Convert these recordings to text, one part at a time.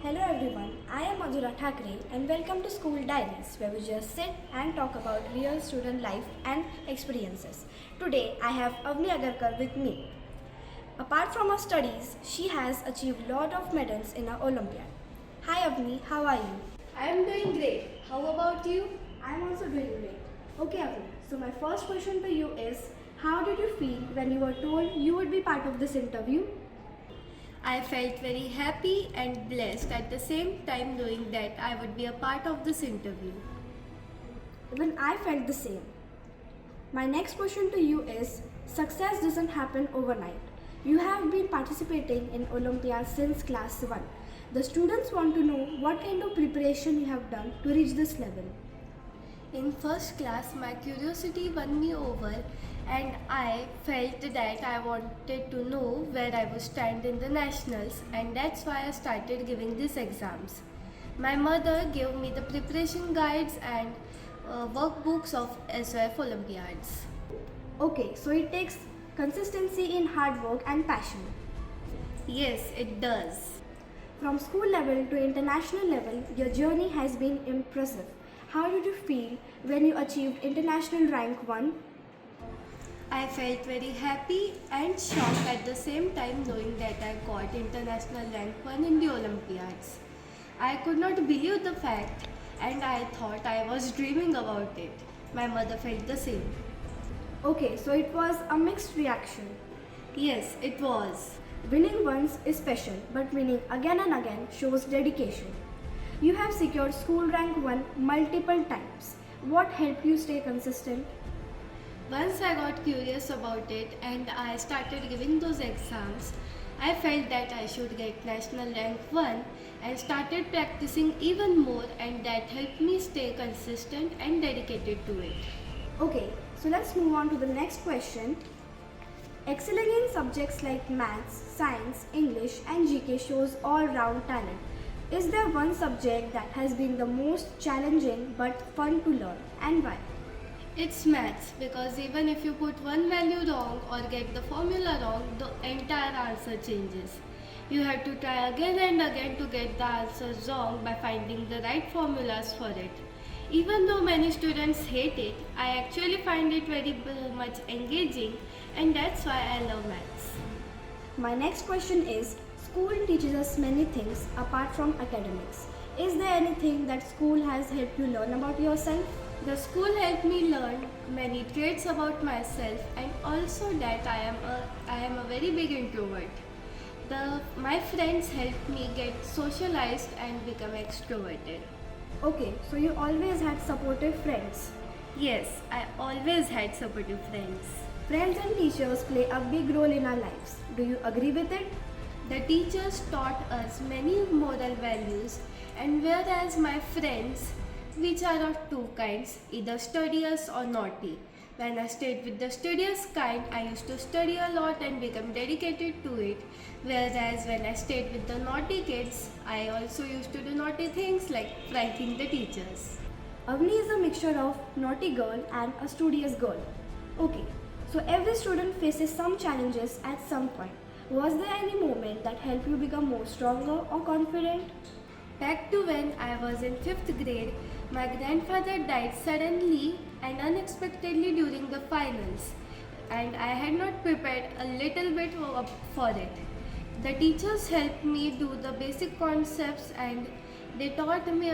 Hello everyone, I am Madhura Thakre and welcome to School Diaries where we just sit and talk about real student life and experiences. Today I have Avni Agarkar with me. Apart from her studies, she has achieved lot of medals in her Olympiad. Hi Avni, how are you? I am doing great. How about you? I am also doing great. Okay Avni, so my first question to you is, how did you feel when you were told you would be part of this interview? I felt very happy and blessed at the same time knowing that I would be a part of this interview. Even I felt the same. My next question to you is, success doesn't happen overnight. You have been participating in Olympia since class 1. The students want to know what kind of preparation you have done to reach this level. In first class, my curiosity won me over and I felt that I wanted to know where I would stand in the nationals, and that's why I started giving these exams. My mother gave me the preparation guides and workbooks of SOF Olympiads. Okay, so it takes consistency in hard work and passion. Yes, it does. From school level to international level, your journey has been impressive. How did you feel when you achieved international rank 1? I felt very happy and shocked at the same time knowing that I got international rank 1 in the Olympiads. I could not believe the fact and I thought I was dreaming about it. My mother felt the same. Okay, so it was a mixed reaction. Yes, it was. Winning once is special, but winning again and again shows dedication. You have secured school rank 1 multiple times. What helped you stay consistent? Once I got curious about it and I started giving those exams, I felt that I should get national rank 1 and started practicing even more, and that helped me stay consistent and dedicated to it. Okay, so let's move on to the next question. Excelling in subjects like maths, science, English and GK shows all-round talent. Is there one subject that has been the most challenging but fun to learn, and why? It's maths, because even if you put one value wrong or get the formula wrong, the entire answer changes. You have to try again and again to get the answers wrong by finding the right formulas for it. Even though many students hate it, I actually find it very much engaging, and that's why I love maths. My next question is, school teaches us many things apart from academics. Is there anything that school has helped you learn about yourself? The school helped me learn many traits about myself, and also that I am a very big introvert. My friends helped me get socialized and become extroverted. Okay, so you always had supportive friends. Yes, I always had supportive friends. Friends and teachers play a big role in our lives. Do you agree with it? The teachers taught us many moral values, and whereas my friends, which are of two kinds, either studious or naughty. When I stayed with the studious kind, I used to study a lot and become dedicated to it. Whereas when I stayed with the naughty kids, I also used to do naughty things like pranking the teachers. Avni is a mixture of naughty girl and a studious girl. Okay, so every student faces some challenges at some point. Was there any moment that helped you become more stronger or confident? Back to when I was in 5th grade, my grandfather died suddenly and unexpectedly during the finals, and I had not prepared a little bit for it. The teachers helped me do the basic concepts, and they taught me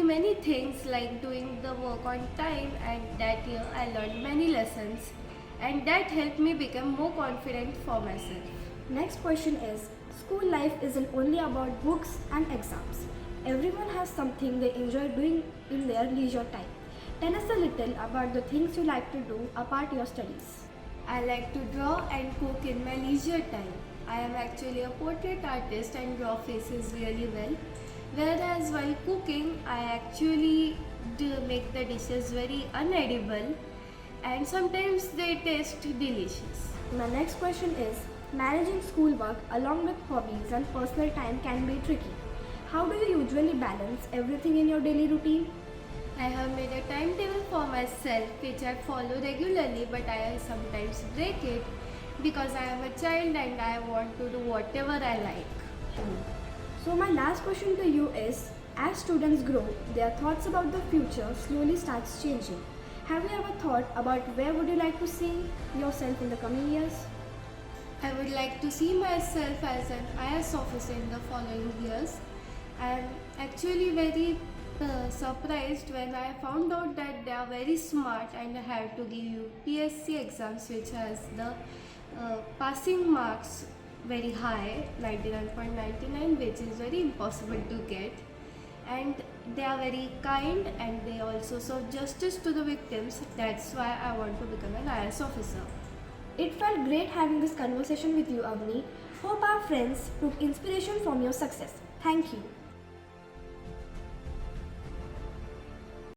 many things like doing the work on time, and that year I learned many lessons, and that helped me become more confident for myself. Next question is, school life isn't only about books and exams. Everyone has something they enjoy doing in their leisure time. Tell us a little about the things you like to do apart your studies. I like to draw and cook in my leisure time. I am actually a portrait artist and draw faces really well. Whereas while cooking, I actually do make the dishes very unedible, and sometimes they taste delicious. My next question is, managing schoolwork along with hobbies and personal time can be tricky. How do you usually balance everything in your daily routine? I have made a timetable for myself which I follow regularly, but I sometimes break it because I am a child and I want to do whatever I like. So my last question to you is, as students grow, their thoughts about the future slowly starts changing. Have you ever thought about where would you like to see yourself in the coming years? I would like to see myself as an IS officer in the following years. I am actually very surprised when I found out that they are very smart and have to give UPSC exams which has the passing marks very high, 99.99, which is very impossible to get. And they are very kind and they also serve justice to the victims. That's why I want to become an IS officer. It felt great having this conversation with you, Avni. Hope our friends took inspiration from your success. Thank you.